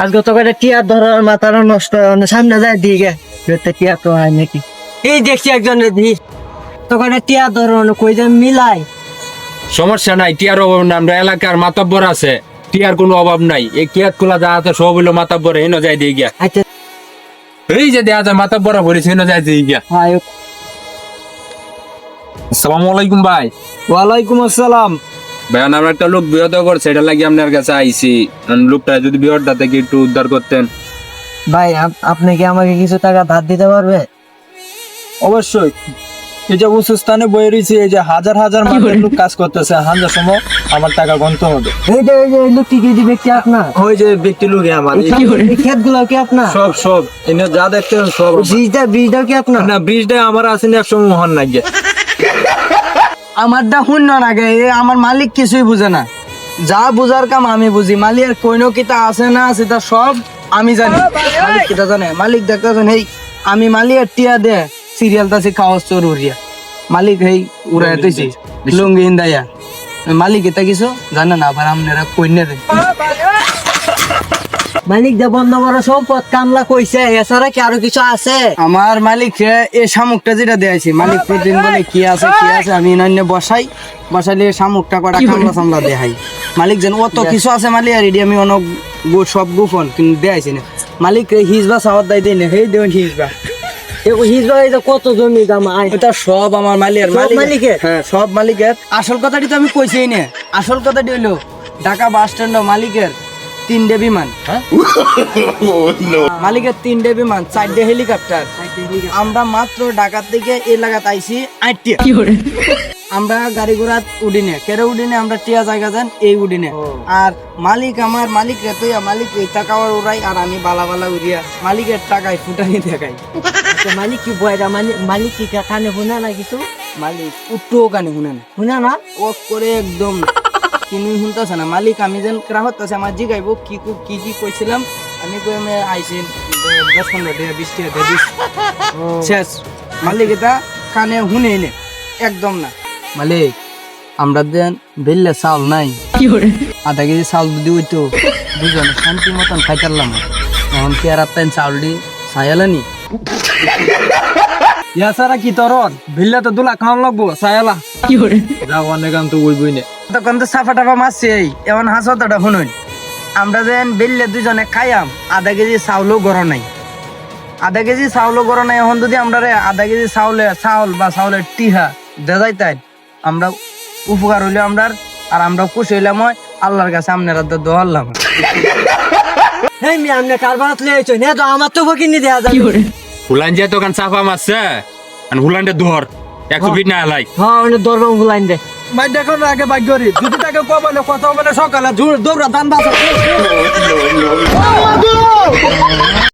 আজকে তো কয়টা টিয়া ধরার মাথাটা নষ্ট সামনে যায় দিকে টিয়া তো হয় নাকি এই দেখছি একজনের দি তো কয়টা টিয়া ধরানো কই যে মিলাই সমস্যা নাই, টিয়ার অভাব নাই। আমরা এলাকার মাতাব্বর আছে, টিয়ার কোনো অভাব নাই। এই কিয়াত খোলা যা আছে সব হইলো মাতাব্বর, হেনো যাই দিয়ে গিয়া। আচ্ছা এই যে দেয়া যায় মাতাব্বর ভরিস, হেনো যাই দিয়ে গিয়া। হয় আসসালামু আলাইকুম ভাই। ওয়ালাইকুম আসসালাম ভাই আমরা একটা লোক বিরত করছে, এটা লাগি আপনার কাছে আইছি। লোকটা যদি বিহরটা থেকে একটু উদ্ধার করতেন। ভাই আপনি কি আমাকে কিছু টাকা ধার দিতে পারবে? অবশ্যই। এই যে উঁচু স্থানে বয়ে রয়েছে, এই যে হাজার হাজার মানুষ লোক কাজ করতেছে, হাজার সময় আমার টাকা গণতে হবে। এই যে লোকটি কি দিবে কি আপনার? ওই যে ব্যক্তি লোকে আমার এই ক্ষেত গুলো কি আপনার? সব এনে যা দেখতে সব আমার। বীজটা কি আপনার? না, ব্রিজটা আমার আসেনি, একশো মহান লাগে। আমারটা শূন্য আগে আমার মালিক কিছুই বুঝে না, যা বুঝার কাম আমি বুঝি। মালিকের কইনো কিতা আছে না আছে তা সব আমি জানি। মালিক কিতা জানে? মালিক দেখতেছেন এই আমি মালিকের টিয়া দে সিরিয়াল তাছি খাওয়ার চোর উড়িয়া মালিক এই উড়াই তুইছি লুঙ্গি ইন্দাইয়া মালিক এটা কিছু জানে না, আবার আপনারা কইনে দেন। মালিক দে বন্ধ করা সম্পদ কামলা কইছে, এছাড়া কি আরো কিছু আছে? আমার মালিক এই শামুকটা যেটা দেয়াইছি, মালিক প্রতিদিন বলে কি আছে আমি নাইনে বসাইলে শামুকটা কটা কামলা সামলা দেখাই। মালিক যেন অত কিছু আছে মালিক আর এডি আমি অনেক সব গোপন কিন্তু দেয়াইছি না। মালিক হিজবা সাওয়ার দাই দেই না, হেই দেন হিজবা হিজবা এই যে কত জমি দাম এটা সব আমার মালিকের। হ্যাঁ সব মালিকের। আসল কথাটি তো আমি কইছিই না, আসল কথাটি হইলো ঢাকা বাস স্ট্যান্ড মালিকের 3টে বিমান। মালিকের 3টে বিমান, 4টে হেলিকপ্টার। আমরা মাত্র ঢাকা থেকে এলাকাতে আইছি 8টা। আমরা গাড়ি ঘোড়া উডিনে কেড়ে উডিনে আমরা টিয়া জায়গা যান এই উডিনে। আর মালিক আমার মালিক রে তুই মালিক এই টাকা উড়াই আর আমি বালা বালা উড়িয়া মালিকের টাকায় ফুটানি দেখাই। মালিক কি বয়রা মালিক কি কানে শুনা না কিছু? মালিক উঠো কানে শুনা না ও করে একদম কিনুই শুনতেছে না। মালিক আমি যেন গ্রাহক আছে আমার জিগাইব কি কি কইছিলাম আমি কই আমি আইছিন 10-15 টাকা 20 টাকা দিস শেষ। মালিক এটা কানে শুনে নে একদম না। মালিক আমরা দেন বেললে চাউল নাই, আধা কেজি চাউল যদি হইতো দুজন শান্তি মতন খাইতারলাম। এখন কি আর আপনার চাউল দি চাইলানি ইয়া সারা কি তরন ভিল্লা তো 2 লাখ খাওয়ান লাগবো সায়ালা যাও অনেক গান তো বই নে। তখন তো সাফা টাফা মারছে এখন হাসতটা শুনুন। আমরা যেন বেললে দুজনে খাইয়াম, আধা কেজি চাউলও গড় নাই, আধা কেজি চাউলও গড় নাই। এখন যদি আমরা আধা কেজি চাউল বা চাউলের টিহা দেজাই তাই আমরা উপকার হইলে আমরা আর আমরা খুশি হইলাম আল্লাহর কাছে আপনারা তো দোয়াল্লাম। হেই মি আমনে কারবারত লইছো না তো আমার তো বকিনি দেয়া যায়। হুলান যে দোকান চাপা মারছে, আর হুলানটা ধর 100 ফিট না লাই। হ্যাঁ ওনে দরবাং বুলাইন দে মাই দেখো না আগে বাইক করি যদি টাকা কমালে কথা বলে সকালে দৌড়া দান বাসা।